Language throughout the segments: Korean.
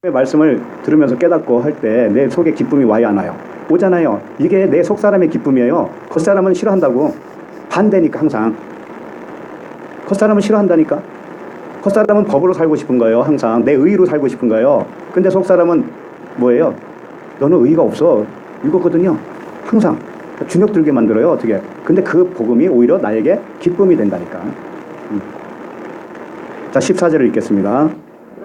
말씀을 들으면서 깨닫고 할 때 내 속에 기쁨이 와야 하나요? 오잖아요. 이게 내 속 사람의 기쁨이에요. 겉사람은 싫어한다고. 반대니까 항상. 겉사람은 싫어한다니까. 겉사람은 법으로 살고 싶은 거예요. 항상 내 의로 살고 싶은 거예요. 근데 속 사람은 뭐예요? 너는 의가 없어. 이거거든요. 항상 주눅 들게 만들어요. 어떻게? 근데 그 복음이 오히려 나에게 기쁨이 된다니까. 자, 14절을 읽겠습니다.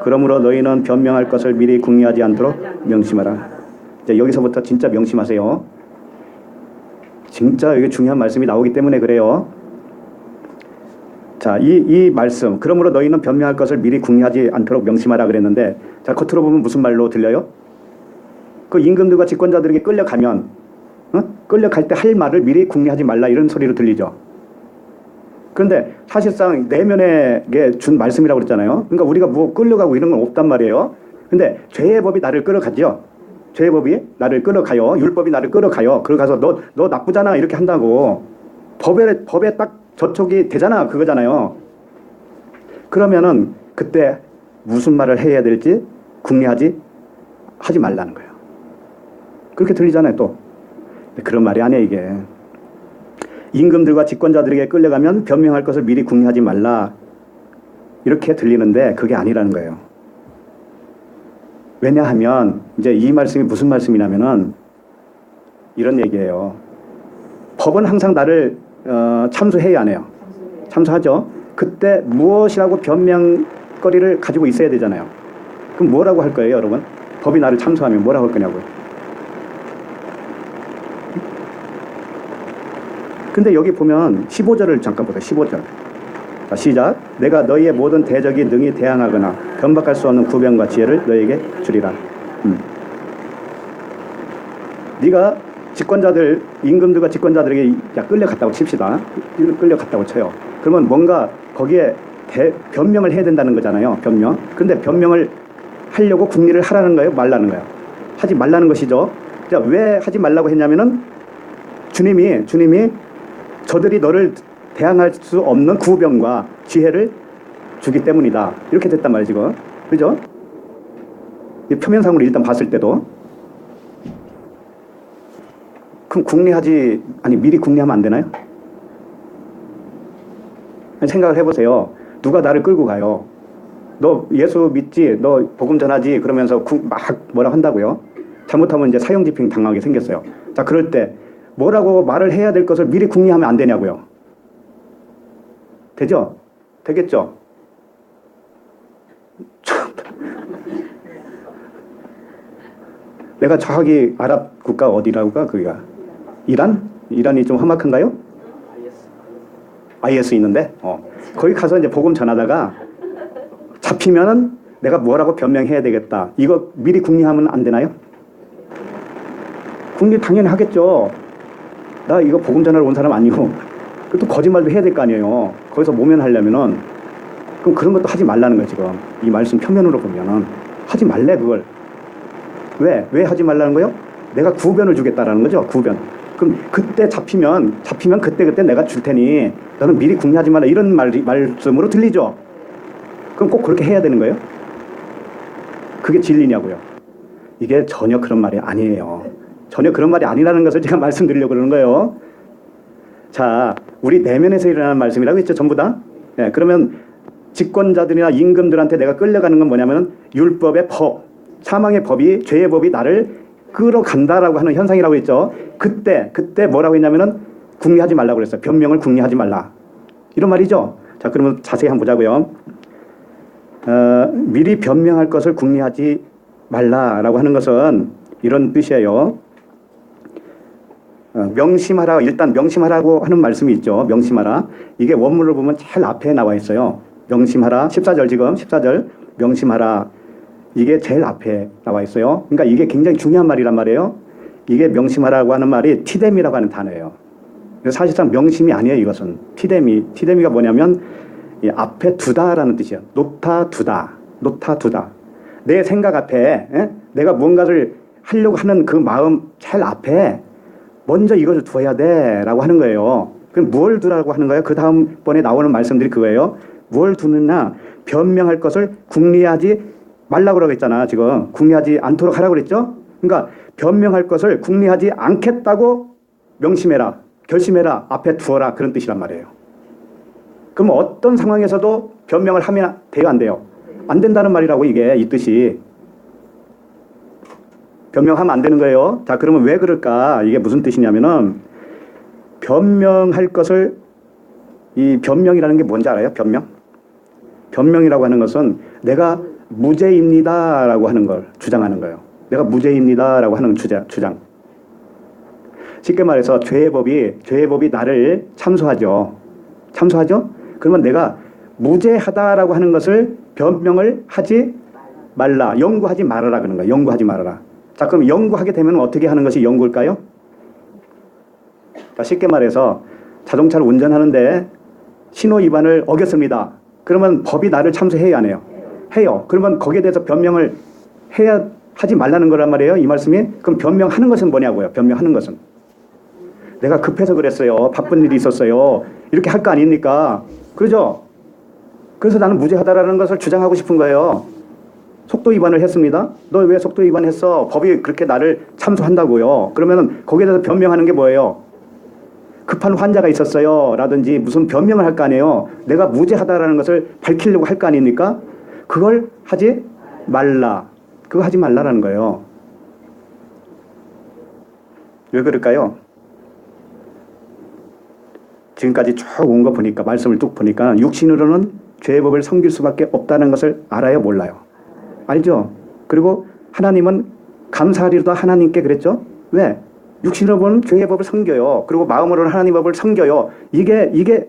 그러므로 너희는 변명할 것을 미리 궁리하지 않도록 명심하라. 이제 여기서부터 진짜 명심하세요. 진짜 이게 중요한 말씀이 나오기 때문에 그래요. 자, 이 말씀, 그러므로 너희는 변명할 것을 미리 궁리하지 않도록 명심하라 그랬는데, 자, 겉으로 보면 무슨 말로 들려요? 그 임금들과 집권자들에게 끌려가면, 끌려갈 때 할 말을 미리 궁리하지 말라 이런 소리로 들리죠. 그런데 사실상 내면에 준 말씀이라고 그랬잖아요. 그러니까 우리가 뭐 끌려가고 이런 건 없단 말이에요. 근데 죄의 법이 나를 끌어가죠. 죄의 법이 나를 끌어가요. 율법이 나를 끌어가요. 그러가서 너 나쁘잖아 이렇게 한다고. 법에 딱 저촉이 되잖아 그거잖아요. 그러면은 그때 무슨 말을 해야 될지 하지 말라는 거예요. 그렇게 들리잖아요 또. 그런 말이 아니에요 이게. 임금들과 집권자들에게 끌려가면 변명할 것을 미리 궁리하지 말라 이렇게 들리는데 그게 아니라는 거예요. 왜냐하면 이제 이 말씀이 무슨 말씀이냐면은 이런 얘기예요. 법은 항상 나를 참수해야 하네요. 참수하죠. 그때 무엇이라고 변명거리를 가지고 있어야 되잖아요. 그럼 뭐라고 할 거예요 여러분? 법이 나를 참수하면 뭐라고 할 거냐고요. 근데 여기 보면 15절을 잠깐 보세요. 15절. 자, 시작. 내가 너희의 모든 대적이 능히 대항하거나 변박할 수 없는 구변과 지혜를 너희에게 주리라. 네가 집권자들, 임금들과 집권자들에게 끌려갔다고 칩시다. 끌려갔다고 쳐요. 그러면 뭔가 거기에 변명을 해야 된다는 거잖아요. 변명. 근데 변명을 하려고 궁리를 하라는 거예요? 말라는 거예요? 하지 말라는 것이죠. 자, 왜 하지 말라고 했냐면은 주님이 저들이 너를 대항할 수 없는 구변과 지혜를 주기 때문이다. 이렇게 됐단 말이지, 지금. 그죠? 표면상으로 일단 봤을 때도. 그럼 미리 궁리하면 안 되나요? 생각을 해보세요. 누가 나를 끌고 가요. 너 예수 믿지? 너 복음 전하지? 그러면서 막 뭐라 한다고요? 잘못하면 이제 사형집행 당하게 생겼어요. 자, 그럴 때 뭐라고 말을 해야 될 것을 미리 궁리하면 안 되냐고요. 되죠? 되겠죠? 내가 저기 아랍 국가 어디라고가 그기가 이란? 이란이 좀 험악한가요? IS 있는데 거기 가서 이제 복음 전하다가 잡히면은 내가 뭐라고 변명해야 되겠다. 이거 미리 궁리하면 안 되나요? 궁리 당연히 하겠죠. 나 이거 복음 전하러 온 사람 아니고 또 거짓말도 해야 될 거 아니에요. 거기서 모면하려면은 그럼 그런 것도 하지 말라는 거예요. 지금 이 말씀 표면으로 보면은 하지 말래 그걸. 왜 하지 말라는 거예요? 내가 구변을 주겠다라는 거죠. 구변. 그럼 그때 잡히면 그때 내가 줄 테니 너는 미리 궁리하지 말라 이런 말씀으로 들리죠. 그럼 꼭 그렇게 해야 되는 거예요? 그게 진리냐고요. 이게 전혀 그런 말이 아니에요. 전혀 그런 말이 아니라는 것을 제가 말씀드리려고 그러는 거예요. 자, 우리 내면에서 일어나는 말씀이라고 했죠. 전부 다. 네, 그러면 집권자들이나 임금들한테 내가 끌려가는 건 뭐냐면 율법의 법, 사망의 법이, 죄의 법이 나를 끌어간다라고 하는 현상이라고 했죠. 그때 뭐라고 했냐면은 궁리하지 말라고 그랬어요. 변명을 궁리하지 말라. 이런 말이죠. 자, 그러면 자세히 한번 보자고요. 미리 변명할 것을 궁리하지 말라라고 하는 것은 이런 뜻이에요. 명심하라. 일단 명심하라고 하는 말씀이 있죠. 명심하라. 이게 원문을 보면 제일 앞에 나와 있어요. 명심하라. 14절 지금 14절 명심하라. 이게 제일 앞에 나와 있어요. 그러니까 이게 굉장히 중요한 말이란 말이에요. 이게 명심하라고 하는 말이 티데미라고 하는 단어예요. 사실상 명심이 아니에요. 이것은 티데미가 뭐냐면 이 앞에 두다라는 뜻이에요. 놓다 두다. 내 생각 앞에 내가 무언가를 하려고 하는 그 마음 제일 앞에 먼저 이것을 두어야 돼라고 하는 거예요. 그럼 뭘 두라고 하는 거예요? 그 다음번에 나오는 말씀들이 그거예요. 뭘 두느냐? 변명할 것을 궁리하지 말라고 그러고 있잖아. 지금 궁리하지 않도록 하라고 그랬죠. 그러니까 변명할 것을 궁리하지 않겠다고 명심해라, 결심해라, 앞에 두어라, 그런 뜻이란 말이에요. 그럼 어떤 상황에서도 변명을 하면 돼요, 안 돼요? 안 된다는 말이라고, 이게 이 뜻이. 변명하면 안 되는 거예요. 자, 그러면 왜 그럴까? 이게 무슨 뜻이냐면은 변명할 것을, 이 변명이라는 게 뭔지 알아요? 변명? 변명이라고 하는 것은 내가 무죄입니다라고 하는 걸 주장하는 거예요. 내가 무죄입니다라고 하는 주장. 쉽게 말해서 죄의 법이 나를 참소하죠. 그러면 내가 무죄하다라고 하는 것을 변명을 하지 말라, 연구하지 말아라 그러는 거예요. 연구하지 말아라. 자, 그럼 연구하게 되면 어떻게 하는 것이 연구일까요? 자, 쉽게 말해서 자동차를 운전하는데 신호 위반을 어겼습니다. 그러면 법이 나를 참소해야 안 해요? 해요. 그러면 거기에 대해서 변명을 해야 하지 말라는 거란 말이에요, 이 말씀이. 그럼 변명하는 것은 뭐냐고요? 변명하는 것은 내가 급해서 그랬어요, 바쁜 일이 있었어요, 이렇게 할 거 아닙니까? 그러죠? 그래서 나는 무죄하다라는 것을 주장하고 싶은 거예요. 속도 위반을 했습니다. 너 왜 속도 위반했어? 법이 그렇게 나를 참소한다고요. 그러면 거기에 대해서 변명하는 게 뭐예요? 급한 환자가 있었어요 라든지 무슨 변명을 할 거 아니에요. 내가 무죄하다라는 것을 밝히려고 할 거 아닙니까? 그걸 하지 말라. 그거 하지 말라라는 거예요. 왜 그럴까요? 지금까지 쭉 온 거 보니까, 말씀을 쭉 보니까 육신으로는 죄의 법을 섬길 수밖에 없다는 것을 알아요, 몰라요? 알죠? 그리고 하나님은 감사하리로다 하나님께 그랬죠? 왜? 육신으로는 죄의 법을 섬겨요. 그리고 마음으로는 하나님 법을 섬겨요. 이게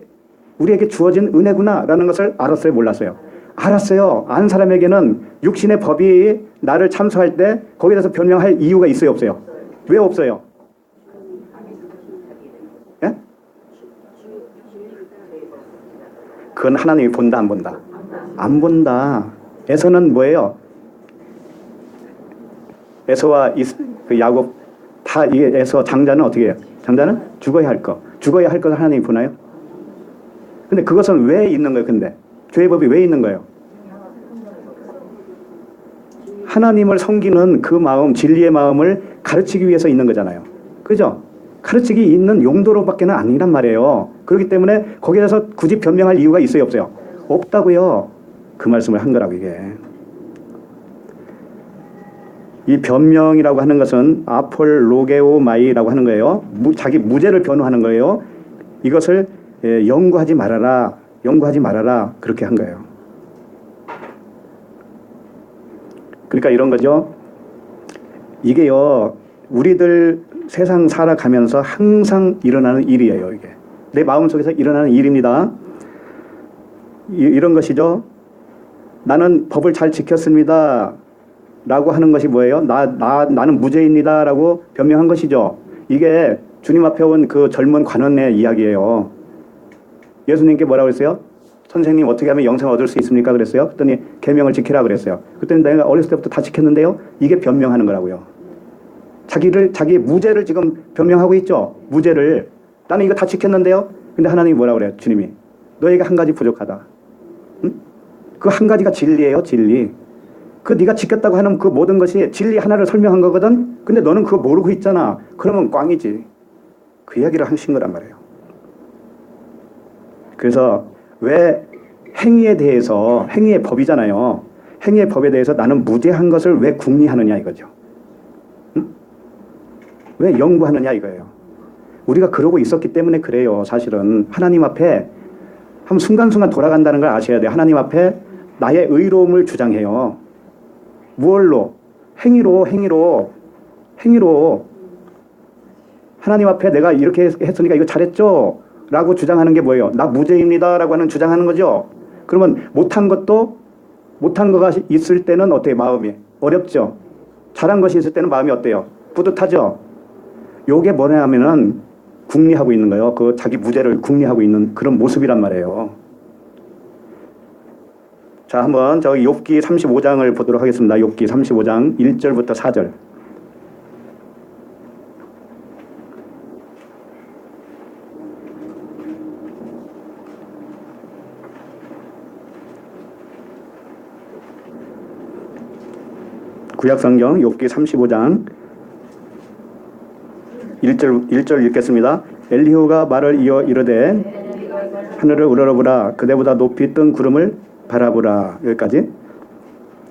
우리에게 주어진 은혜구나라는 것을 알았어요, 몰랐어요? 알았어요. 아는 사람에게는 육신의 법이 나를 참소할 때 거기에 대해서 변명할 이유가 있어요, 없어요? 왜 없어요? 예? 그건 하나님이 본다, 안 본다? 안 본다. 에서는 뭐예요? 에서와 그 야곱 다, 이게 에서 장자는 어떻게 해요? 장자는 죽어야 할 것. 죽어야 할 것을 하나님이 보나요? 근데 그것은 왜 있는 거예요, 근데? 죄의 법이 왜 있는 거예요? 하나님을 섬기는 그 마음, 진리의 마음을 가르치기 위해서 있는 거잖아요. 그죠? 가르치기 있는 용도로밖에는 아니란 말이에요. 그렇기 때문에 거기에 대해서 굳이 변명할 이유가 있어요, 없어요? 없다고요. 그 말씀을 한 거라고, 이게. 이 변명이라고 하는 것은 아폴로게오마이라고 하는 거예요. 자기 무죄를 변호하는 거예요. 이것을 연구하지 말아라, 그렇게 한 거예요. 그러니까 이런 거죠. 이게요, 우리들 세상 살아가면서 항상 일어나는 일이에요, 이게. 내 마음속에서 일어나는 일입니다. 이런 것이죠. 나는 법을 잘 지켰습니다 라고 하는 것이 뭐예요? 나는 무죄입니다 라고 변명한 것이죠. 이게 주님 앞에 온 그 젊은 관원의 이야기예요. 예수님께 뭐라고 했어요? 선생님, 어떻게 하면 영생을 얻을 수 있습니까? 그랬어요. 그랬더니 계명을 지키라 그랬어요. 그랬더니 내가 어렸을 때부터 다 지켰는데요. 이게 변명하는 거라고요. 자기 무죄를 지금 변명하고 있죠. 무죄를. 나는 이거 다 지켰는데요. 근데 하나님이 뭐라고 그래요? 주님이 너에게 한 가지 부족하다. 응? 그 한 가지가 진리예요, 진리. 그 네가 지켰다고 하는 그 모든 것이 진리 하나를 설명한 거거든. 근데 너는 그거 모르고 있잖아. 그러면 꽝이지. 그 이야기를 하신 거란 말이에요. 그래서 왜 행위에 대해서, 행위의 법이잖아요. 행위의 법에 대해서 나는 무죄한 것을 왜 궁리하느냐 이거죠. 응? 왜 연구하느냐 이거예요. 우리가 그러고 있었기 때문에 그래요. 사실은 하나님 앞에 한 순간순간 돌아간다는 걸 아셔야 돼요. 하나님 앞에 나의 의로움을 주장해요. 무얼로? 행위로. 하나님 앞에 내가 이렇게 했으니까 이거 잘했죠? 라고 주장하는 게 뭐예요? 나 무죄입니다 라고 하는 주장하는 거죠. 그러면 못한 거가 있을 때는 어때요? 마음이 어렵죠. 잘한 것이 있을 때는 마음이 어때요? 뿌듯하죠. 요게 뭐냐 하면은 궁리하고 있는 거예요. 그 자기 무죄를 궁리하고 있는 그런 모습이란 말이에요. 자, 한번 저기 욥기 35장을 보도록 하겠습니다. 욥기 35장 1절부터 4절. 구약성경 욥기 35장 1절 읽겠습니다. 엘리후가 말을 이어 이르되 하늘을 우러러보라 그대보다 높이 뜬 구름을 바라보라. 여기까지.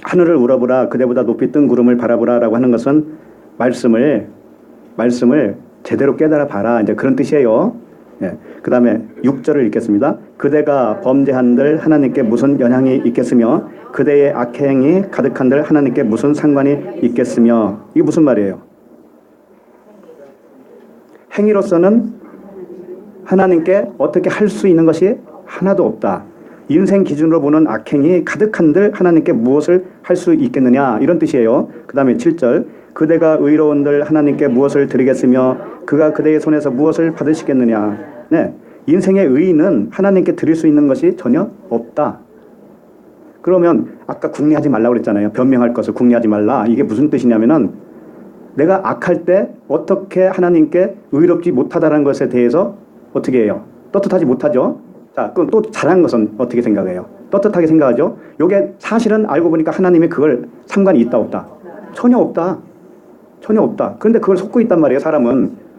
하늘을 우러보라 그대보다 높이 뜬 구름을 바라보라 라고 하는 것은 말씀을 제대로 깨달아 봐라, 이제 그런 뜻이에요. 예. 그 다음에 6절을 읽겠습니다. 그대가 범죄한들 하나님께 무슨 영향이 있겠으며 그대의 악행이 가득한들 하나님께 무슨 상관이 있겠으며. 이게 무슨 말이에요? 행위로서는 하나님께 어떻게 할 수 있는 것이 하나도 없다. 인생 기준으로 보는 악행이 가득한들 하나님께 무엇을 할 수 있겠느냐, 이런 뜻이에요. 그 다음에 7절 그대가 의로운들 하나님께 무엇을 드리겠으며 그가 그대의 손에서 무엇을 받으시겠느냐. 네, 인생의 의는 하나님께 드릴 수 있는 것이 전혀 없다. 그러면 아까 궁리하지 말라고 그랬잖아요. 변명할 것을 궁리하지 말라. 이게 무슨 뜻이냐면은 내가 악할 때 어떻게 하나님께 의롭지 못하다는 것에 대해서 어떻게 해요? 떳떳하지 못하죠. 자, 그럼 또 잘한 것은 어떻게 생각해요? 떳떳하게 생각하죠. 요게 사실은 알고 보니까 하나님이 그걸 상관이 있다 없다? 전혀 없다. 전혀 없다. 그런데 그걸 속고 있단 말이에요, 사람은.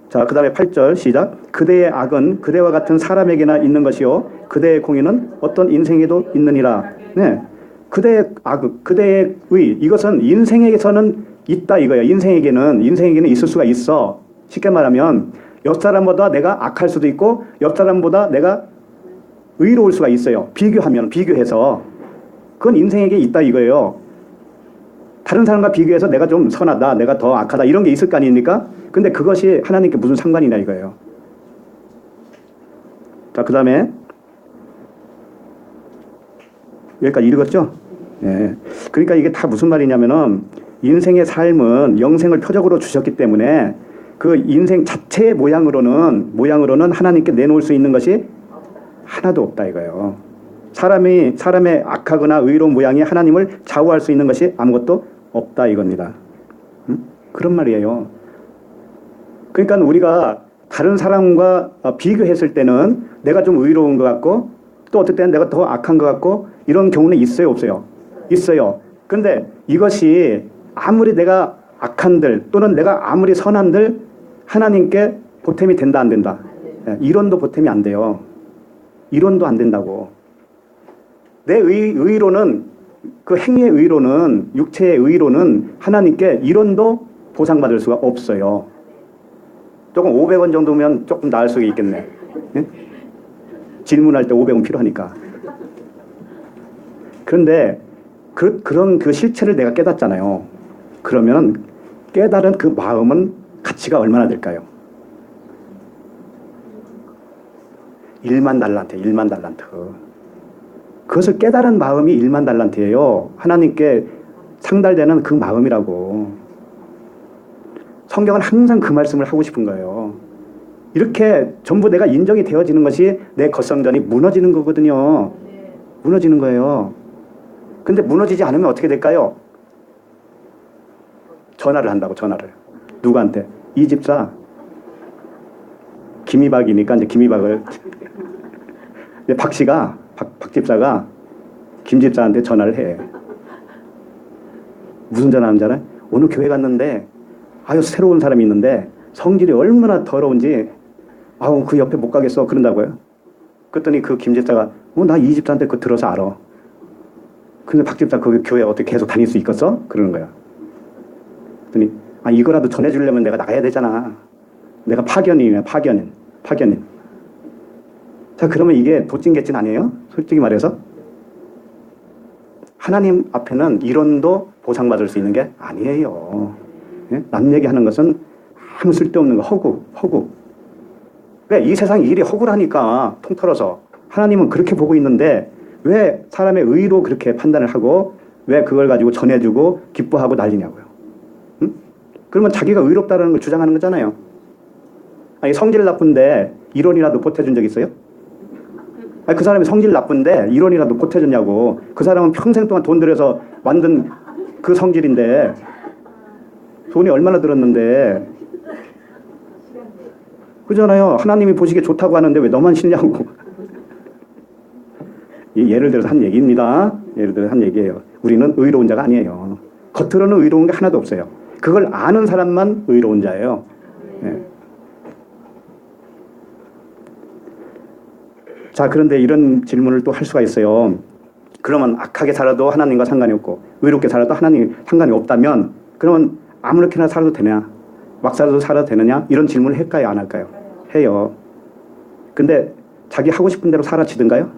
자, 그 다음에 8절 시작. 그대의 악은 그대와 같은 사람에게나 있는 것이요 그대의 공의는 어떤 인생에도 있느니라. 네, 그대의 악, 그대의 의, 이것은 인생에게서는 있다 이거예요. 인생에게는 있을 수가 있어. 쉽게 말하면 옆 사람보다 내가 악할 수도 있고 옆 사람보다 내가 의로울 수가 있어요. 비교해서 그건 인생에게 있다 이거예요. 다른 사람과 비교해서 내가 좀 선하다, 내가 더 악하다, 이런 게 있을 거 아닙니까? 근데 그것이 하나님께 무슨 상관이냐 이거예요. 자, 그 다음에 여기까지 읽었죠? 예. 그러니까 이게 다 무슨 말이냐면은 인생의 삶은 영생을 표적으로 주셨기 때문에 그 인생 자체의 모양으로는 하나님께 내놓을 수 있는 것이 하나도 없다 이거예요. 사람의 악하거나 의로운 모양이 하나님을 좌우할 수 있는 것이 아무것도 없다 이겁니다. 그런 말이에요. 그러니까 우리가 다른 사람과 비교했을 때는 내가 좀 의로운 것 같고 또 어떨 때는 내가 더 악한 것 같고 이런 경우는 있어요 없어요? 있어요. 그런데 이것이 아무리 내가 악한들 또는 내가 아무리 선한들 하나님께 보탬이 된다 안 된다? 이론도 보탬이 안 돼요. 이론도 안 된다고. 내 의로는, 그 행위의 의로는, 육체의 의로는 하나님께 이론도 보상받을 수가 없어요. 조금 500원 정도면 조금 나을 수가 있겠네. 네? 질문할 때 500원 필요하니까. 그런데 그런 그 실체를 내가 깨닫잖아요. 그러면 깨달은 그 마음은 가치가 얼마나 될까요? 1만 달란트, 1만 달란트. 그것을 깨달은 마음이 1만 달란트예요. 하나님께 상달되는 그 마음이라고. 성경은 항상 그 말씀을 하고 싶은 거예요. 이렇게 전부 내가 인정이 되어지는 것이 내 겉성전이 무너지는 거거든요. 무너지는 거예요. 근데 무너지지 않으면 어떻게 될까요? 전화를 한다고, 전화를. 누구한테? 이 집사. 김이박이니까 이제 김이박을. 박 씨가, 박 집사가 김 집사한테 전화를 해. 무슨 전화하는 줄 알아요? 오늘 교회 갔는데, 아유, 새로운 사람이 있는데, 성질이 얼마나 더러운지, 아우, 그 옆에 못 가겠어. 그런다고요. 그랬더니 그 김 집사가, 나 이 집사한테 그거 들어서 알아. 근데 박 집사 그 교회 어떻게 계속 다닐 수 있겠어? 그러는 거야. 그랬더니, 이거라도 전해주려면 내가 나가야 되잖아. 내가 파견인이네, 파견인. 자, 그러면 이게 도찐개찐 아니에요? 솔직히 말해서. 하나님 앞에는 이론도 보상받을 수 있는 게 아니에요. 예? 남 얘기하는 것은 아무 쓸데없는 거, 허구. 왜? 이 세상 일이 허구라니까, 통틀어서. 하나님은 그렇게 보고 있는데 왜 사람의 의로 그렇게 판단을 하고 왜 그걸 가지고 전해주고 기뻐하고 난리냐고요. 응? 그러면 자기가 의롭다는 걸 주장하는 거잖아요. 성질 나쁜데 이론이라도 보태준 적 있어요? 그 사람이 성질 나쁜데 이론이라도 보태줬냐고. 그 사람은 평생 동안 돈 들여서 만든 그 성질인데 돈이 얼마나 들었는데. 그잖아요. 하나님이 보시기에 좋다고 하는데 왜 너만 싫냐고. 예를 들어서 한 얘기입니다. 예를 들어서 한 얘기예요. 우리는 의로운 자가 아니에요. 겉으로는 의로운 게 하나도 없어요. 그걸 아는 사람만 의로운 자예요. 네. 자, 그런데 이런 질문을 또 할 수가 있어요. 그러면 악하게 살아도 하나님과 상관이 없고 의롭게 살아도 하나님 상관이 없다면 그러면 아무렇게나 살아도 되냐? 막 살아도 되느냐? 이런 질문을 할까요? 안 할까요? 해요. 근데 자기 하고 싶은 대로 살아치든가요?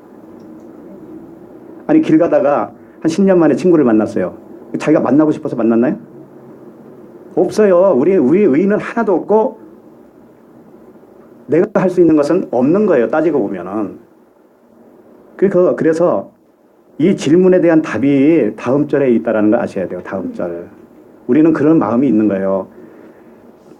아니, 길 가다가 한 10년 만에 친구를 만났어요. 자기가 만나고 싶어서 만났나요? 없어요. 우리 의의는 하나도 없고 내가 할 수 있는 것은 없는 거예요. 따지고 보면은. 그래서 이 질문에 대한 답이 다음 절에 있다는 걸 아셔야 돼요. 다음 절. 우리는 그런 마음이 있는 거예요.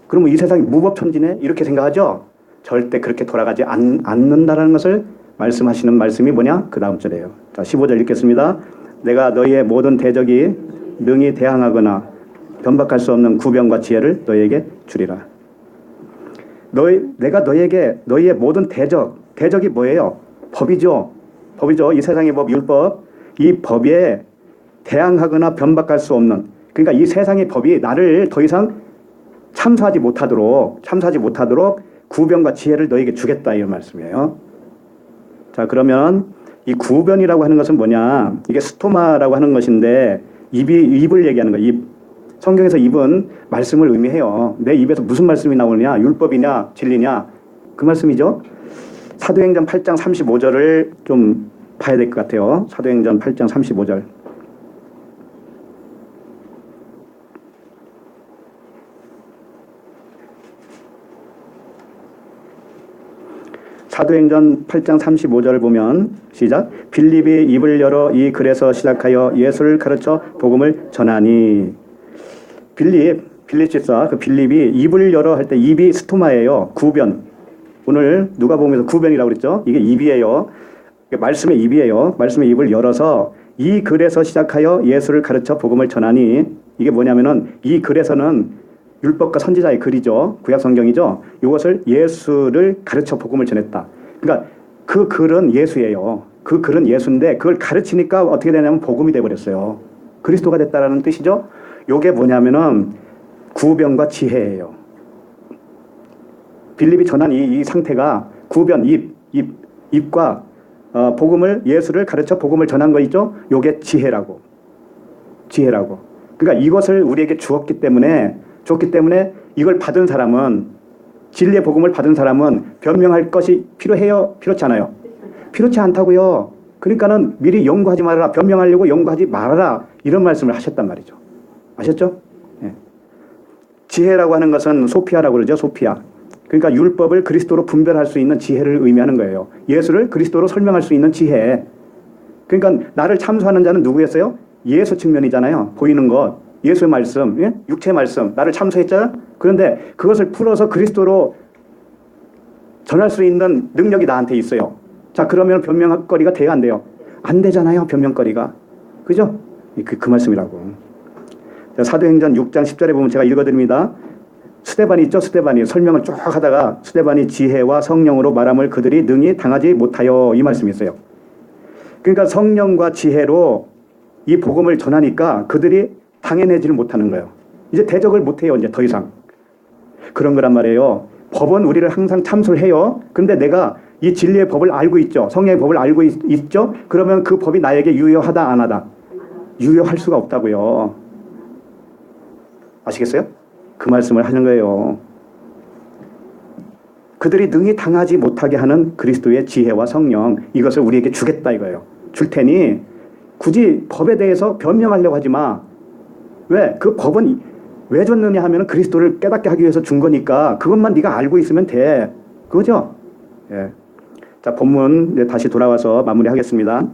그러면 이 세상이 무법천지네? 이렇게 생각하죠? 절대 그렇게 돌아가지 않는다는 것을 말씀하시는 말씀이 뭐냐? 그 다음 절이에요. 자, 15절 읽겠습니다. 내가 너희의 모든 대적이 능히 대항하거나 변박할 수 없는 구변과 지혜를 너희에게 주리라. 내가 너희의 모든 대적이 뭐예요? 법이죠. 이 세상의 법, 율법. 이 법에 대항하거나 변박할 수 없는, 그러니까 이 세상의 법이 나를 더 이상 참수하지 못하도록 구변과 지혜를 너에게 주겠다, 이런 말씀이에요. 자, 그러면 이 구변이라고 하는 것은 뭐냐? 이게 스토마라고 하는 것인데 입을 얘기하는 거예요. 입. 성경에서 입은 말씀을 의미해요. 내 입에서 무슨 말씀이 나오느냐? 율법이냐? 진리냐? 그 말씀이죠. 사도행전 8장 35절을 좀 봐야 될 것 같아요. 사도행전 8장 35절. 사도행전 8장 35절을 보면 시작. 빌립이 입을 열어 이 글에서 시작하여 예수를 가르쳐 복음을 전하니. 빌립집사 그 빌립이 입을 열어 할 때 입이 스토마예요. 구변. 오늘 누가복음에서 구변이라고 그랬죠. 이게 입이에요. 말씀의 입이에요. 말씀의 입을 열어서 이 글에서 시작하여 예수를 가르쳐 복음을 전하니. 이게 뭐냐면은 이 글에서는 율법과 선지자의 글이죠. 구약 성경이죠. 이것을 예수를 가르쳐 복음을 전했다. 그러니까 그 글은 예수예요. 그 글은 예수인데 그걸 가르치니까 어떻게 되냐면 복음이 돼버렸어요. 그리스도가 됐다라는 뜻이죠. 이게 뭐냐면은 구변과 지혜예요. 빌립이 전한 이 상태가 구변, 입과 복음을 예수를 가르쳐 복음을 전한 거 있죠. 이게 지혜라고. 그러니까 이것을 우리에게 줬기 때문에 이걸 받은 사람은, 진리의 복음을 받은 사람은 변명할 것이 필요해요? 필요치 않아요? 필요치 않다고요. 그러니까는 미리 연구하지 말아라. 변명하려고 연구하지 말아라. 이런 말씀을 하셨단 말이죠. 아셨죠? 네. 지혜라고 하는 것은 소피아라고 그러죠. 소피아. 그러니까 율법을 그리스도로 분별할 수 있는 지혜를 의미하는 거예요. 예수를 그리스도로 설명할 수 있는 지혜. 그러니까 나를 참소하는 자는 누구였어요? 예수 측면이잖아요. 보이는 것. 예수의 말씀, 예? 육체의 말씀, 나를 참소했잖아. 그런데 그것을 풀어서 그리스도로 전할 수 있는 능력이 나한테 있어요. 자, 그러면 변명거리가 돼야 안 돼요? 안 되잖아요, 변명거리가. 그죠? 그 말씀이라고. 자, 사도행전 6장 10절에 보면 제가 읽어드립니다. 스데반이 있죠? 스데반이 설명을 쭉 하다가 스데반이 지혜와 성령으로 말함을 그들이 능히 당하지 못하여, 이 말씀이 있어요. 그러니까 성령과 지혜로 이 복음을 전하니까 그들이 당해내지를 못하는 거예요. 이제 대적을 못해요. 이제 더 이상. 그런 거란 말이에요. 법은 우리를 항상 참소를 해요. 그런데 내가 이 진리의 법을 알고 있죠. 성령의 법을 알고 있죠. 그러면 그 법이 나에게 유효하다 안 하다? 유효할 수가 없다고요. 아시겠어요? 그 말씀을 하는 거예요. 그들이 능히 당하지 못하게 하는 그리스도의 지혜와 성령, 이것을 우리에게 주겠다 이거예요. 줄 테니 굳이 법에 대해서 변명하려고 하지 마. 왜? 그 법은 왜 줬느냐 하면 그리스도를 깨닫게 하기 위해서 준 거니까 그것만 네가 알고 있으면 돼. 그거죠? 예. 자, 본문 다시 돌아와서 마무리하겠습니다.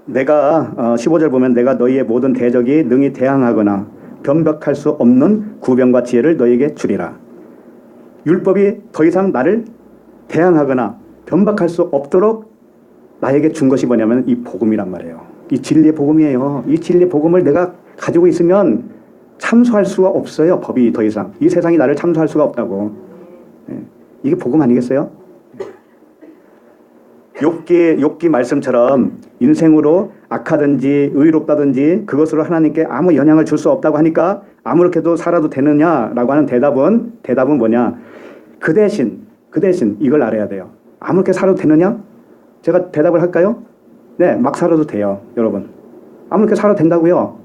내가 15절 보면 내가 너희의 모든 대적이 능히 대항하거나 변박할 수 없는 구변과 지혜를 너희에게 주리라. 율법이 더 이상 나를 대항하거나 변박할 수 없도록 나에게 준 것이 뭐냐면 이 복음이란 말이에요. 이 진리의 복음이에요. 이 진리의 복음을 내가 가지고 있으면 참소할 수가 없어요. 법이 더 이상. 이 세상이 나를 참소할 수가 없다고. 네. 이게 복음 아니겠어요? 욥기 말씀처럼 인생으로 악하든지 의롭다든지 그것으로 하나님께 아무 영향을 줄 수 없다고 하니까 아무렇게도 살아도 되느냐라고 하는 대답은 뭐냐? 그 대신 이걸 알아야 돼요. 아무렇게 살아도 되느냐? 제가 대답을 할까요? 네, 막 살아도 돼요, 여러분. 아무렇게 살아도 된다고요.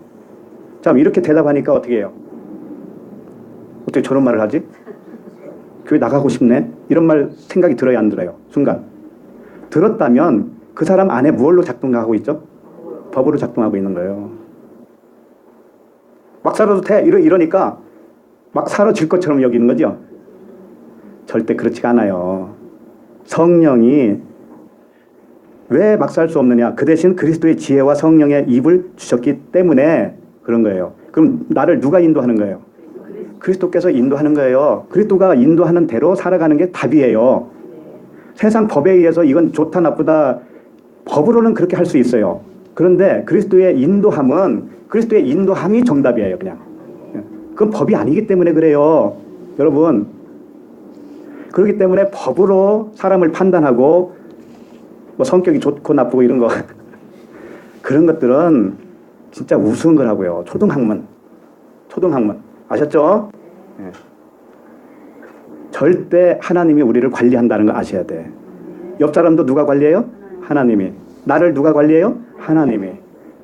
자, 이렇게 대답하니까 어떻게 해요? 어떻게 저런 말을 하지? 교회 나가고 싶네? 이런 말 생각이 들어요, 안 들어요? 순간. 들었다면 그 사람 안에 무엇로 작동하고 있죠? 법으로 작동하고 있는 거예요. 막 살아도 돼? 이러니까 막 사라질 것처럼 여기는 거죠? 절대 그렇지가 않아요. 성령이 왜 막 살 수 없느냐? 그 대신 그리스도의 지혜와 성령의 입을 주셨기 때문에 그런 거예요. 그럼 나를 누가 인도하는 거예요? 그리스도께서 인도하는 거예요. 그리스도가 인도하는 대로 살아가는 게 답이에요. 세상 법에 의해서 이건 좋다 나쁘다 법으로는 그렇게 할 수 있어요. 그런데 그리스도의 인도함이 정답이에요. 그냥. 그건 법이 아니기 때문에 그래요. 여러분. 그렇기 때문에 법으로 사람을 판단하고 뭐 성격이 좋고 나쁘고 이런 거 그런 것들은 진짜 우스운 거라고요. 초등학문 아셨죠? 네. 절대 하나님이 우리를 관리한다는 거 아셔야 돼. 옆 사람도 누가 관리해요? 하나님이. 나를 누가 관리해요? 하나님이.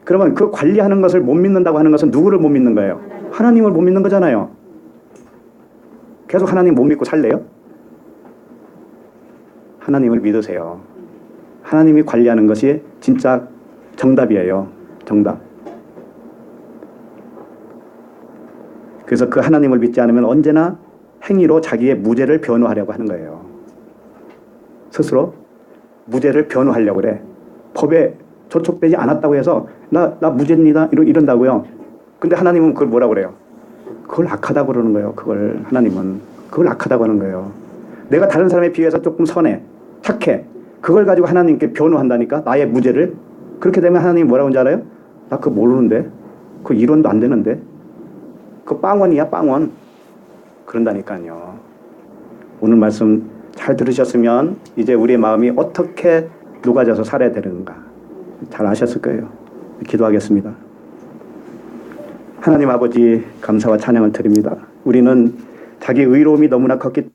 그러면 그 관리하는 것을 못 믿는다고 하는 것은 누구를 못 믿는 거예요? 하나님을 못 믿는 거잖아요. 계속 하나님 못 믿고 살래요? 하나님을 믿으세요. 하나님이 관리하는 것이 진짜 정답이에요. 정답. 그래서 그 하나님을 믿지 않으면 언제나 행위로 자기의 무죄를 변호하려고 하는 거예요. 스스로 무죄를 변호하려고 그래. 법에 저촉되지 않았다고 해서 나 무죄입니다. 이런다고요. 근데 하나님은 그걸 뭐라고 그래요? 그걸 악하다고 그러는 거예요. 그걸 악하다고 하는 거예요. 내가 다른 사람에 비해서 조금 선해, 착해. 그걸 가지고 하나님께 변호한다니까? 나의 무죄를? 그렇게 되면 하나님이 뭐라고 하는지 알아요? 나 그거 모르는데? 그 이론도 안 되는데? 그거 빵원이야, 빵원. 그런다니까요. 오늘 말씀 잘 들으셨으면 이제 우리의 마음이 어떻게 녹아져서 살아야 되는가 잘 아셨을 거예요. 기도하겠습니다. 하나님 아버지 감사와 찬양을 드립니다. 우리는 자기 의로움이 너무나 컸기